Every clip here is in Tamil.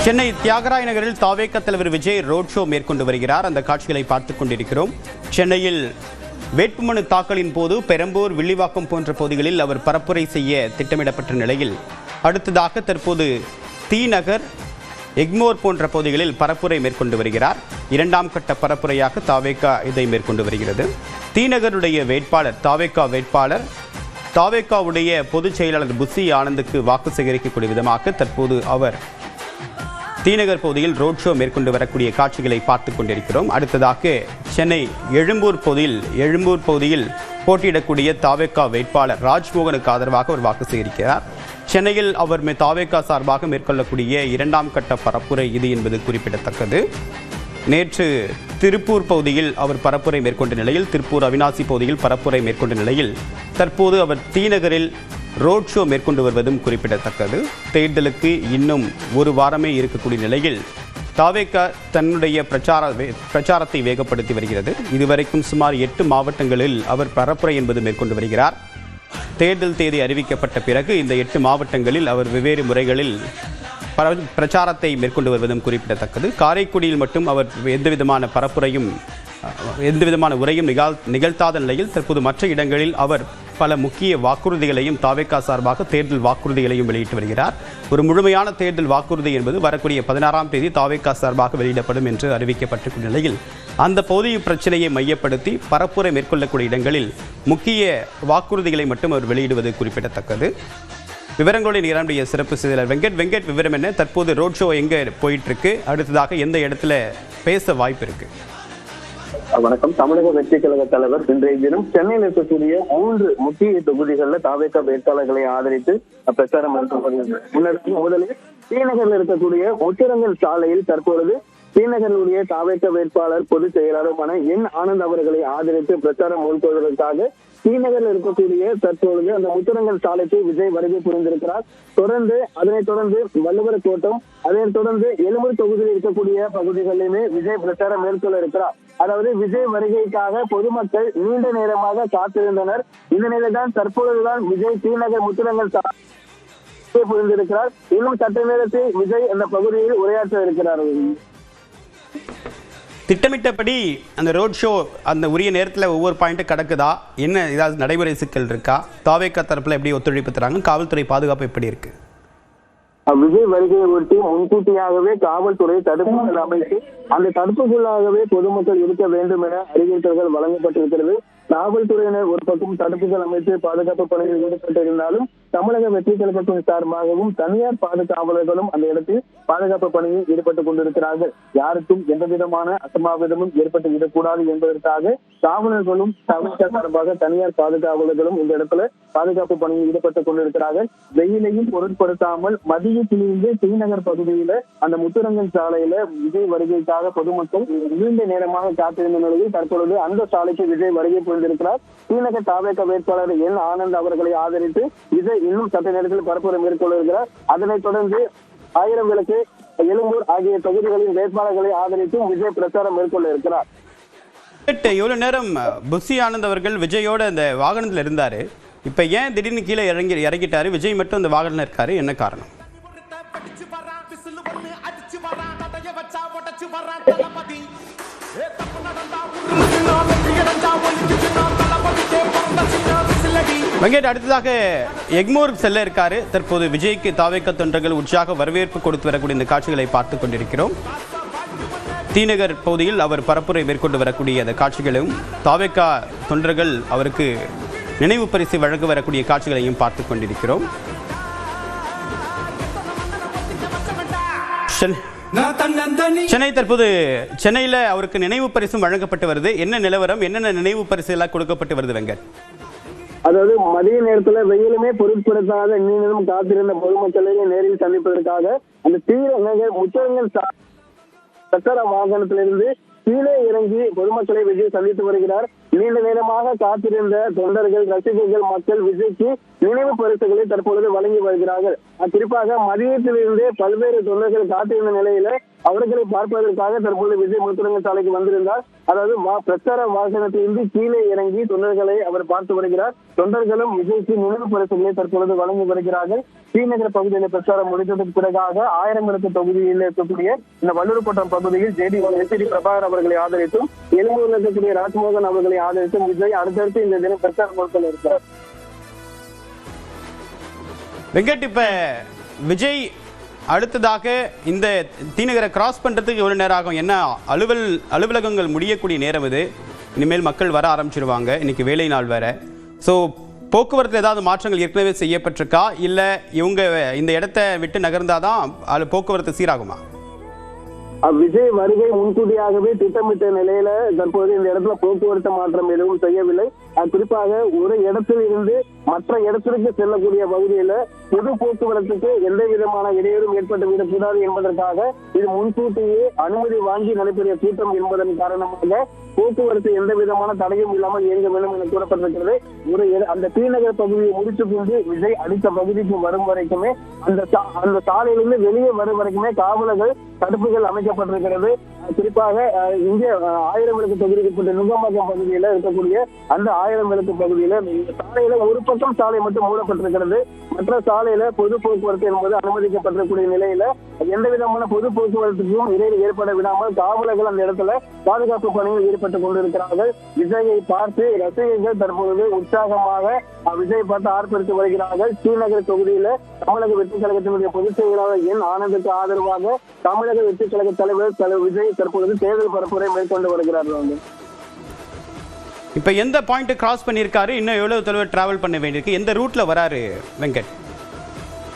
சென்னை தியாகராய நகரில் தாவேக தலைவர் விஜய் ரோட் ஷோ மேற்கொண்டு வருகிறார். அந்த காட்சிகளை பார்த்துக் கொண்டிருக்கிறோம். சென்னையில் வேட்புமனு தாக்கலின் போது பெரம்பூர், வில்லிவாக்கம் போன்ற பகுதிகளில் அவர் பரப்புரை செய்ய திட்டமிடப்பட்ட நிலையில் அடுத்ததாக தற்போது தீநகர், எக்மோர் போன்ற பகுதிகளில் பரப்புரை மேற்கொண்டு வருகிறார். இரண்டாம் கட்ட பரப்புரையாக தாவேகா இதை மேற்கொண்டு வருகிறது. தீநகருடைய வேட்பாளர், தாவேகா வேட்பாளர், தாவேகாவுடைய பொதுச் செயலாளர் புசி ஆனந்துக்கு வாக்கு சேகரிக்கக்கூடிய விதமாக தற்போது அவர் தீநகர் பகுதியில் ரோட் ஷோ மேற்கொண்டு வரக்கூடிய காட்சிகளை பார்த்துக் கொண்டிருக்கிறோம். அடுத்ததாக சென்னை எழும்பூர் பகுதியில் போட்டியிடக்கூடிய தாவேகா வேட்பாளர் ராஜ்மோகனுக்கு ஆதரவாக அவர் வாக்கு சேகரிக்கிறார். சென்னையில் அவர் தாவேகா சார்பாக மேற்கொள்ளக்கூடிய இரண்டாம் கட்ட பரப்புரை இது என்பது குறிப்பிடத்தக்கது. நேற்று திருப்பூர் பகுதியில் அவர் பரப்புரை மேற்கொண்ட நிலையில், திருப்பூர் அவினாசி பகுதியில் பரப்புரை மேற்கொண்ட நிலையில் தற்போது அவர் தீநகரில் ரோட் ஷோ மேற்கொண்டு வருவதும் குறிப்பிடத்தக்கது. தேர்தலுக்கு இன்னும் ஒரு வாரமே இருக்கக்கூடிய நிலையில் தாவேகா தன்னுடைய பிரச்சாரத்தை வேகப்படுத்தி வருகிறது. இதுவரைக்கும் சுமார் 8 மாவட்டங்களில் அவர் பரப்புரை என்பது மேற்கொண்டு வருகிறார். தேர்தல் தேதி அறிவிக்கப்பட்ட பிறகு இந்த 8 மாவட்டங்களில் அவர் வெவ்வேறு முறைகளில் பிரச்சாரத்தை மேற்கொண்டு வருவதும் குறிப்பிடத்தக்கது. காரைக்குடியில் மட்டும் அவர் எந்தவிதமான உரையும் நிகழ்த்தாத நிலையில் தற்போது மற்ற இடங்களில் அவர் பல முக்கிய வாக்குறுதிகளையும் தாவேகா சார்பாக தேர்தல் வாக்குறுதிகளையும் வெளியிட்டு வருகிறார். ஒரு முழுமையான தேர்தல் வாக்குறுதி என்பது வரக்கூடிய 16ஆம் தேதி தாவேகா சார்பாக வெளியிடப்படும் என்று அறிவிக்கப்பட்டிருக்கும் நிலையில் அந்த பகுதி பிரச்சனையை மையப்படுத்தி பரப்புரை மேற்கொள்ளக்கூடிய இடங்களில் முக்கிய வாக்குறுதிகளை மட்டும் அவர் வெளியிடுவது குறிப்பிடத்தக்கது. விவரங்களுடைய நிகழ்ச்சிய சிறப்பு செய்தியாளர் வெங்கட், விவரம் என்ன? தற்போது ரோட் ஷோ எங்க போயிட்டு இருக்கு? அடுத்ததாக எந்த இடத்துல பேச வாய்ப்பு இருக்கு? வணக்கம். தமிழக வெற்றி கழக தலைவர் இன்றைய தினம் சென்னையில் இருக்கக்கூடிய 3 முக்கிய தொகுதிகளில் தாவேகா வேட்பாளர்களை ஆதரித்து பிரச்சாரம் மேற்கொள்கிறது. முதலில் தீநகரில் இருக்கக்கூடிய முத்திரங்கல் சாலையில் தற்பொழுது தீநகருடைய தாவேகா வேட்பாளர் பொதுச் செயலாளருமான என் ஆனந்த் அவர்களை ஆதரித்து பிரச்சாரம் மேற்கொள்வதற்காக தீநகரில் இருக்கக்கூடிய தற்பொழுது அந்த முத்திரங்கல் சாலைக்கு விஜய் வருகை புரிந்திருக்கிறார். அதனைத் தொடர்ந்து வள்ளுவர் கோட்டம், அதனைத் தொடர்ந்து எழும்பூர் தொகுதியில் இருக்கக்கூடிய பகுதிகளிலுமே விஜய் பிரச்சாரம் மேற்கொள்ள இருக்கிறார். அதாவது விஜய் வருகைக்காக பொதுமக்கள் நீண்ட நேரமாக காத்திருந்தனர். இந்த நிலையில்தான் தற்பொழுதுதான் விஜய் தீநகர் முத்திரங்கல் சாலை புரிந்திருக்கிறார். இன்னும் சற்று நேரத்தில் விஜய் அந்த பகுதியில் உரையாற்ற இருக்கிறார். திட்டமிட்டபடி அந்த ரோட் ஷோ அந்த உரிய நேரத்தில் ஒவ்வொரு பாயிண்ட்டும் கடக்குதா? என்ன ஏதாவது நடைமுறை சிக்கல் இருக்கா? தாவேகா தரப்புல எப்படி ஒத்துழைப்பு தராங்க? காவல்துறை பாதுகாப்பு எப்படி இருக்கு? விஜய் வருகையை ஒட்டி முன்கூட்டியாகவே காவல்துறை தடுப்புகள் அமைத்து அந்த தடுப்புக்குள்ளாகவே பொதுமக்கள் இருக்க வேண்டும் என அறிவுறுத்தல்கள் வழங்கப்பட்டிருக்கிறது. காவல்துறையினர் ஒரு பக்கம் தடுப்புகள் அமைத்து பாதுகாப்பு பணியில் ஈடுபட்டிருந்தாலும் தமிழக வெற்றி கழகத்தின் சார்பாகவும் தனியார் பாதுகாவலர்களும் அந்த இடத்தில் பாதுகாப்பு பணியில் ஈடுபட்டுக் கொண்டிருக்கிறார்கள். யாருக்கும் எந்த விதமான அசம்பாவிதமும் ஏற்பட்டு விடக்கூடாது என்பதற்காக காவலர்களும் தமிழக சார்பாக தனியார் பாதுகாவலர்களும் இந்த இடத்துல பாதுகாப்பு பணியில் ஈடுபட்டுக் கொண்டிருக்கிறார்கள். வெயிலையும் பொருட்படுத்தாமல் மதியத்திலிருந்து தீநகர் பகுதியில அந்த முத்துரங்கன் சாலையில விஜய் வருகைக்காக பொதுமக்கள் நீண்ட நேரமாக காத்திருந்த நிலையில் தற்பொழுது அந்த சாலைக்கு விஜய் வருகை புரிந்திருக்கிறார். தீநகர் தாவேகா வேட்பாளர் என் ஆனந்த் அவர்களை ஆதரித்து விஜய் இன்னும் சற்று நேரத்தில் பரப்புரை மேற்கொள்ள இருக்கிறார். அதனைத் தொடர்ந்து 1000 விளக்கு, எழும்பூர் ஆகிய தொகுதிகளின் வேட்பாளர்களை ஆதரித்து விஜய் பிரச்சாரம் மேற்கொள்ள இருக்கிறார். எவ்வளவு நேரம் புசி ஆனந்த் அவர்கள் விஜயோட அந்த வாகனத்தில் இருந்தாரு, இப்ப ஏன் திடீர்னு கீழே இறங்கிட்டாரு? விஜய் மட்டும் அந்த வாகனத்தில் இருக்காரு, என்ன காரணம்? வெங்கட், அடுத்ததாக எக்மோர் செல்ல இருக்காரு. தற்போது விஜய்க்கு தாவேகா தொண்டர்கள் உற்சாக வரவேற்பு கொடுத்து வரக்கூடிய இந்த காட்சிகளை பார்த்துக் கொண்டிருக்கிறோம். தீநகர் பகுதியில் அவர் பரப்புரை மேற்கொண்டு வரக்கூடிய அந்த காட்சிகளும் தாவேகா தொண்டர்கள் அவருக்கு நினைவு பரிசு வழங்க வரக்கூடிய காட்சிகளையும் பார்த்துக் கொண்டிருக்கிறோம். சென்னை தற்போது சென்னையில் அவருக்கு நினைவு பரிசும் வழங்கப்பட்டு வருது. என்ன நிலவரம்? என்னென்ன நினைவு பரிசு எல்லாம் கொடுக்கப்பட்டு வருது வெங்கட்? அதாவது மதிய நேரத்துல வெயிலுமே பொருட்படுத்தாத நீங்களும் காத்திருந்த பொதுமக்களை நேரில் சந்திப்பதற்காக அந்த தீநகர் முத்திரங்கல் பிரச்சார வாகனத்திலிருந்து கீழே இறங்கி பொதுமக்களை விஜய் சந்தித்து வருகிறார். நீண்ட நேரமாக காத்திருந்த தொண்டர்கள், ரசிகர்கள், மக்கள் விஜய்க்கு நினைவு பரிசுகளை தற்பொழுது வழங்கி வருகிறார்கள். குறிப்பாக மதியத்திலிருந்தே பல்வேறு தொண்டர்கள் காத்திருந்த நிலையில அவர்களை பார்ப்பதற்காக தற்போது விஜய் முத்துரங்க சாலைக்கு வந்திருந்தார். அதாவது பிரச்சார வாகனத்திலிருந்து கீழே இறங்கி தொண்டர்களை அவர் பார்த்து வருகிறார். தொண்டர்களும் விஜய்க்கு நினைவு பரிசுகளை தற்பொழுது வழங்கி வருகிறார்கள். ஸ்ரீநகர் பகுதியில் பிரச்சாரம் முடித்ததற்கு பிறகாக 1000 விளக்கு தொகுதியில் இருக்கக்கூடிய இந்த வல்லூர்கோட்டம் பகுதியில் எஸ்டி பிரபாகர் அவர்களை ஆதரித்தும், எழும்பூரில் இருக்கக்கூடிய ராஜ்மோகன் அவர்களை ஆதரித்தும் விஜய் அடுத்தடுத்து இந்த தினம் பிரச்சாரம் மேற்கொள்ள இருக்கிறார். வெங்கட், இப்ப விஜய் அடுத்ததாக இந்த தீநகரை கிராஸ் பண்றதுக்கு எவ்வளவு நேரம் ஆகும்? என்ன அலுவலகங்கள் முடியக்கூடிய நேரம் இது. இனிமேல் மக்கள் வர ஆரம்பிச்சிருவாங்க. இன்னைக்கு வேலை நாள் வேற. ஸோ போக்குவரத்து ஏதாவது மாற்றங்கள் ஏற்கனவே செய்யப்பட்டிருக்கா, இல்ல இவங்க இந்த இடத்தை விட்டு நகர்ந்தாதான் போக்குவரத்து சீராகுமா? விஜய் வருகை முன்கூட்டியாகவே திட்டமிட்ட நிலையில தற்போது இந்த இடத்துல போக்குவரத்து மாற்றம் எதுவும் செய்யவில்லை. குறிப்பாக ஒரு இடத்தில் இருந்து மற்ற இடத்திற்கு செல்லக்கூடிய பகுதியில பொது போக்குவரத்துக்கு எந்த விதமான இடையூறும் ஏற்பட்டு விடக்கூடாது என்பதற்காக இது முன்கூட்டியே அனுமதி வாங்கி நடைபெறிய கூட்டம் என்பதன் காரணமாக போக்குவரத்து எந்த விதமான தடையும் இல்லாமல் இயங்க வேண்டும் என கூறப்பட்டிருக்கிறது. அந்த ஸ்ரீநகர் பகுதியை முடித்துக் கொண்டு விஜய் அடுத்த பகுதிக்கு வரும் வரைக்குமே அந்த சாலையிலிருந்து வெளியே வரும் வரைக்குமே காவலர்கள் தடுப்புகள் அமைக்கப்பட்டிருக்கிறது. குறிப்பாக இங்கே 1000 விளக்கு தொகுதிக்குட்பட்ட நுங்கம்பாக்கம் பகுதியில இருக்கக்கூடிய அந்த 1000 விளக்கு பகுதியில இந்த சாலையில ஒரு பக்கம் சாலை மட்டும் மூடப்பட்டிருக்கிறது. மற்ற சாலையில பொது போக்குவரத்து என்பது அனுமதிக்கப்பட்டிருக்கூடிய நிலையில எந்த விதமான பொது போக்குவரத்துக்கும் இடையில் ஏற்பட விடாமல் காவலர்கள் அந்த இடத்துல பாதுகாப்பு பணியில் ஈடுபட்டுக் கொண்டிருக்கிறார்கள். விஜயை பார்த்து ரசிகர்கள் தற்போது உற்சாகமாக விஜயை பார்த்து ஆர்ப்பரித்து வருகிறார்கள். ஸ்ரீநகர் தொகுதியில தமிழக வெற்றி கழகத்தினுடைய பொதுச் செயலாளர் என் ஆனந்துக்கு ஆதரவாக தமிழக வெற்றி கழக தலைவர் விஜய் தற்போது தேர்தல் பரப்புரை மேற்கொண்டு வருகிறார்கள். இப்ப எந்த பாயிண்ட் கிராஸ் பண்ணிருக்காரு? இன்னும் எவ்வளவு தொலைவு டிராவல் பண்ண வேண்டியிருக்கு? எந்த ரூட்ல வராரு வெங்கட்?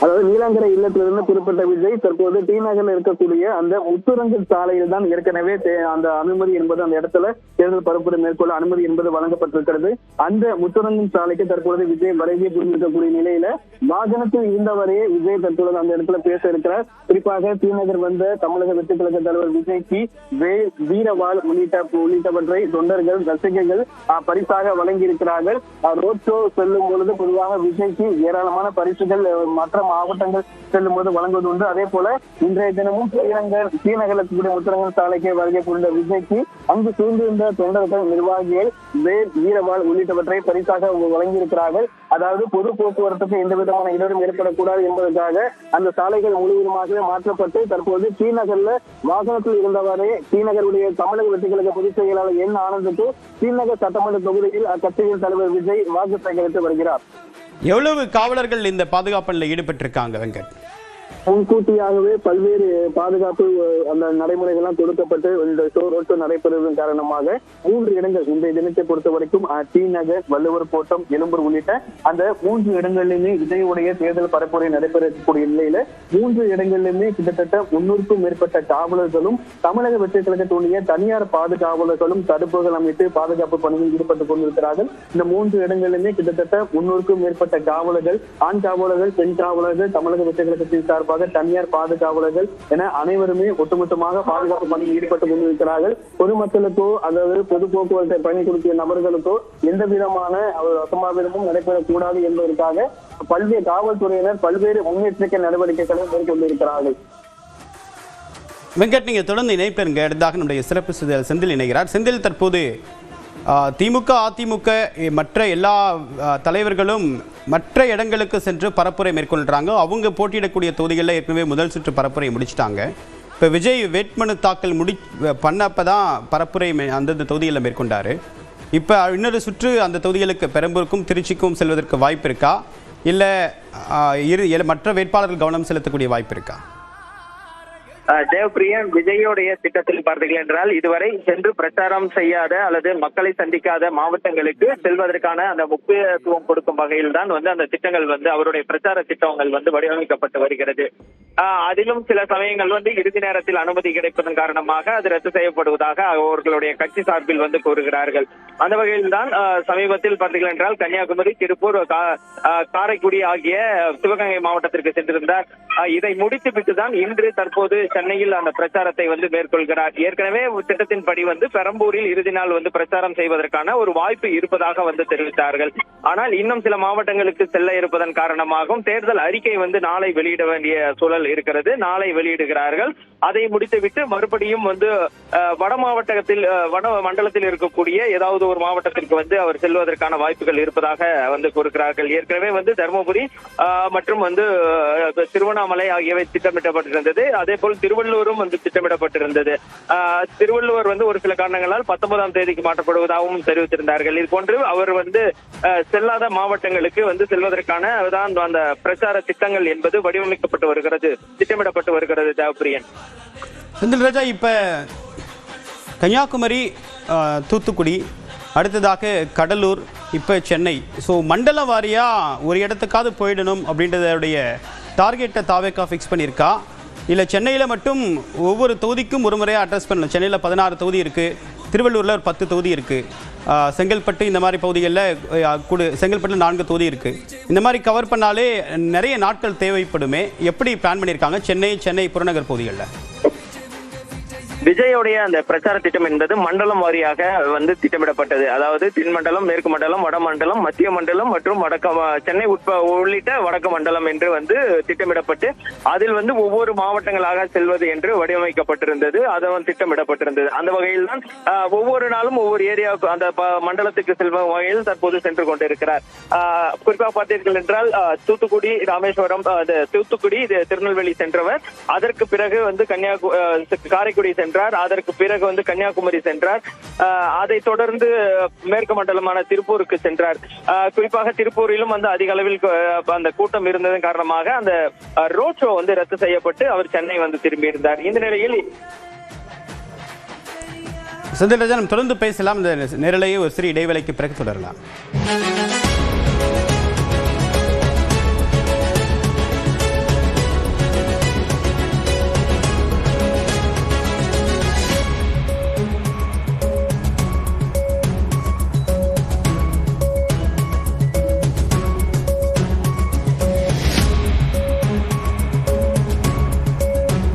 அதாவது நீலாங்கரை இல்லத்திலிருந்து குறிப்பிட்ட விஜய் தற்போது டி நகர்ல இருக்கக்கூடிய அந்த முத்துரங்கல் சாலையில் தான் ஏற்கனவே அந்த அனுமதி என்பது அந்த இடத்துல தேர்தல் பரப்புரை மேற்கொள்ள அனுமதி என்பது வழங்கப்பட்டிருக்கிறது. அந்த முத்துரங்கல் சாலைக்கு தற்போது விஜய் வருகை புரிந்திருக்கக்கூடிய நிலையில வாகனத்தில் இருந்தவரையே விஜய் தற்போது அந்த இடத்துல பேச இருக்கிறார். குறிப்பாக டி நகர் வந்த தமிழக வெற்றி கழக தலைவர் விஜய்க்கு வீரவாள் உள்ளிட்டவற்றை தொண்டர்கள் ரசிகர்கள் பரிசாக வழங்கி இருக்கிறார்கள். ரோட் ஷோ செல்லும் பொழுது பொதுவாக விஜய்க்கு ஏராளமான பரிசுகள் மற்ற மாவட்டங்கள் செல்லும் போது வழங்குவது உண்டு. அதே போல இன்றைய தினமும் ஸ்ரீநகரில் இருக்கக்கூடிய முத்துரங்கல் சாலைக்கு வருகை புரிந்த விஜய்க்கு அங்கு சூழ்ந்திருந்த தொண்டர்கள் நிர்வாகிகள் வீரவாள் உள்ளிட்டவற்றை பரிசாக வழங்கியிருக்கிறார்கள். அதாவது பொது போக்குவரத்துக்கு எந்த விதமான இடரும் ஏற்படக்கூடாது என்பதற்காக அந்த சாலைகள் முழுவதுமாக மாற்றப்பட்டு தற்போது ஸ்ரீநகர்ல வாகனத்தில் இருந்தவரே ஸ்ரீநகருடைய தமிழக வெற்றி கழக பொதுச் செயலாளர் என் ஆனந்துக்கு ஸ்ரீநகர் சட்டமன்ற தொகுதியில் அக்கட்சியின் தலைவர் விஜய் வாக்கு சேகரித்து வருகிறார். எவ்வளவு காவலர்கள் இந்த பாதுகாப்பில் ஈடுபட்டிருக்காங்க வெங்கட்? முன்கூட்டியாகவே பல்வேறு பாதுகாப்பு அந்த நடைமுறைகள்லாம் கொடுக்கப்பட்டு இந்த ரோட் ஷோ நடைபெறுவதன் காரணமாக 3 இடங்கள் இன்றைய தினத்தை பொறுத்த வரைக்கும் டி நகர், வள்ளுவர் கோட்டம், எழும்பூர் உள்ளிட்ட அந்த 3 இடங்களிலுமே விஜயுடைய தேர்தல் பரப்புரை நடைபெறக்கூடிய நிலையில 3 இடங்களிலுமே கிட்டத்தட்ட 300க்கும் மேற்பட்ட காவலர்களும் தமிழக வெற்றி கழகத்துடைய தனியார் பாதுகாவலர்களும் தடுப்புகள் அமைத்து பாதுகாப்பு பணியில் ஈடுபட்டுக் கொண்டிருக்கிறார்கள். இந்த 3 இடங்களிலுமே கிட்டத்தட்ட 300க்கும் மேற்பட்ட காவலர்கள், ஆண் காவலர்கள், பெண் காவலர்கள், தமிழக வெற்றி கழகத்தின் சார்பாக தனியார் பாதுகாவலர்கள் என அனைவருமே ஒட்டுமொத்தமாக பாதுகாப்பு பணியில் ஈடுபட்டுக் கொண்டிருக்கிறார்கள். பொதுமக்களுக்கோ அதாவது பொது போக்குவரத்தை பயணிக்கூடிய நபர்களுக்கோ எந்த விதமான அசம்பாவிதமும் நடைபெறக்கூடாது என்பதற்காக பல்வேறு காவல்துறையினர் பல்வேறு முன்னெச்சரிக்கை நடவடிக்கைகளை மேற்கொண்டிருக்கிறார்கள். வெங்கட், நீங்க தொடர்ந்து இணைப்பிருங்க. அடுத்ததாக நம்முடைய சிறப்பு செந்தில் இணைகிறார். செந்தில், தற்போது திமுக, அதிமுக மற்ற எல்லா தலைவர்களும் மற்ற இடங்களுக்கு சென்று பரப்புரை மேற்கொள்றாங்க. அவங்க போட்டியிடக்கூடிய தொகுதிகளில் ஏற்கனவே முதல் சுற்று பரப்புரை முடிச்சிட்டாங்க. இப்போ விஜய் வேட்புமனு தாக்கல் பண்ணப்பதான் பரப்புரை அந்தந்த தொகுதிகளில் மேற்கொண்டாரு. இப்போ இன்னொரு சுற்று அந்த தொகுதிகளுக்கு பெரம்பூருக்கும் திருச்சிக்கும் செல்வதற்கு வாய்ப்பு இருக்கா, இல்லை மற்ற வேட்பாளர்கள் கவனம் செலுத்தக்கூடிய வாய்ப்பு இருக்கா? தேவப்பிரியன், விஜயோடைய திட்டத்தில் பார்த்தீர்கள் என்றால் இதுவரை சென்று பிரச்சாரம் செய்யாத அல்லது மக்களை சந்திக்காத மாவட்டங்களுக்கு செல்வதற்கான அந்த முக்கியத்துவம் கொடுக்கும் வகையில் தான் அந்த திட்டங்கள் அவருடைய பிரச்சார திட்டங்கள் வடிவமைக்கப்பட்டு வருகிறது. அதிலும் சில சமயங்கள் இறுதி நேரத்தில் அனுமதி கிடைப்பதன் காரணமாக அது ரத்து செய்யப்படுவதாக அவர்களுடைய கட்சி சார்பில் கூறுகிறார்கள். அந்த வகையில் தான் சமீபத்தில் பார்த்தீர்கள் என்றால் கன்னியாகுமரி, திருப்பூர், காரைக்குடி ஆகிய சிவகங்கை மாவட்டத்திற்கு சென்றிருந்தார். இதை முடித்துவிட்டு தான் இன்று தற்போது சென்னையில் அந்த பிரச்சாரத்தை வந்து மேற்கொள்கிறார். ஏற்கனவே திட்டத்தின்படி வந்து பெரம்பூரில் இறுதி நாள் வந்து பிரச்சாரம் செய்வதற்கான ஒரு வாய்ப்பு இருப்பதாக வந்து தெரிவித்தார்கள். ஆனால் இன்னும் சில மாவட்டங்களுக்கு செல்ல இருப்பதன் காரணமாகவும் தேர்தல் அறிக்கை வந்து நாளை வெளியிட வேண்டிய சூழல் இருக்கிறது. நாளை வெளியிடுகிறார்கள். அதை முடித்துவிட்டு மறுபடியும் வந்து வட மண்டலத்தில் இருக்கக்கூடிய ஏதாவது ஒரு மாவட்டத்திற்கு வந்து அவர் செல்வதற்கான வாய்ப்புகள் இருப்பதாக வந்து கூறுகிறார்கள். ஏற்கனவே வந்து தருமபுரி மற்றும் வந்து திருவண்ணாமலை ஆகியவை திட்டமிடப்பட்டிருந்தது. அதே போல் திருவள்ளூரும் வந்து திட்டமிடப்பட்டிருந்தது. திருவள்ளூர் வந்து ஒரு சில காரணங்களால் 19ஆம் தேதிக்கு மாற்றப்படுவதாகவும் தெரிவித்திருந்தார்கள். இது போன்று அவர் வந்து செல்லாத மாவட்டங்களுக்கு வந்து செல்வதற்கான அந்த பிரச்சார திட்டங்கள் என்பது வடிவமைக்கப்பட்டு வருகிறது, திட்டமிடப்பட்டு வருகிறது. தேவப்பிரியன். செந்தில் ராஜா, இப்ப கன்னியாகுமரி, தூத்துக்குடி, அடுத்ததாக கடலூர், இப்ப சென்னை, ஸோ மண்டல வாரியா ஒரு இடத்துக்காவது போயிடணும் அப்படின்றதுடைய டார்கெட்டை தாவேக்கா ஃபிக்ஸ் பண்ணியிருக்கா? இல்லை சென்னையில் மட்டும் ஒவ்வொரு தொகுதிக்கும் ஒரு முறையாக அட்ரஸ் பண்ணணும்? சென்னையில் 16 தொகுதி இருக்குது, திருவள்ளூரில் ஒரு 10 தொகுதி இருக்குது, செங்கல்பட்டு இந்த மாதிரி பகுதிகளில் செங்கல்பட்டில் 4 தொகுதி இருக்குது. இந்த மாதிரி கவர் பண்ணாலே நிறைய நாட்கள் தேவைப்படுமே. எப்படி பிளான் பண்ணியிருக்காங்க சென்னை புறநகர் பகுதிகளில்? விஜயோடைய அந்த பிரச்சார திட்டம் என்பது மண்டலம் வாரியாக வந்து திட்டமிடப்பட்டது. அதாவது தென்மண்டலம், மேற்கு மண்டலம், வடமண்டலம், மத்திய மண்டலம் மற்றும் சென்னை உள்ளிட்ட வடக்கு மண்டலம் என்று வந்து திட்டமிடப்பட்டு அதில் வந்து ஒவ்வொரு மாவட்டங்களாக செல்வது என்று வடிவமைக்கப்பட்டிருந்தது. அதுவும் திட்டமிடப்பட்டிருந்தது. அந்த வகையில் தான் ஒவ்வொரு நாளும் ஒவ்வொரு ஏரியாவுக்கு அந்த மண்டலத்துக்கு செல்லும் வகையில் தற்போது சென்று கொண்டிருக்கிறார். குறிப்பாக பார்த்தீர்கள் என்றால் தூத்துக்குடி, ராமேஸ்வரம், தூத்துக்குடி, திருநெல்வேலி சென்றவர். அதற்கு பிறகு வந்து காரைக்குடி சென்றார். அதற்கு பிறகு வந்து கன்னியாகுமரி சென்றார். அதை தொடர்ந்து மேற்கு மண்டலமான திருப்பூருக்கு சென்றார். குறிப்பாக திருப்பூரிலும் வந்து அதிக அளவில் அந்த கூட்டம் இருந்ததன் காரணமாக அந்த ரோட் ஷோ வந்து ரத்து செய்யப்பட்டு அவர் சென்னை வந்து திரும்பியிருந்தார். இந்த நிலையில் செந்தில் ராஜா, தொடர்ந்து பேசலாம். இந்த நேரலையை ஒரு சிறிய இடைவேளைக்கு பிறகு தொடரலாம்.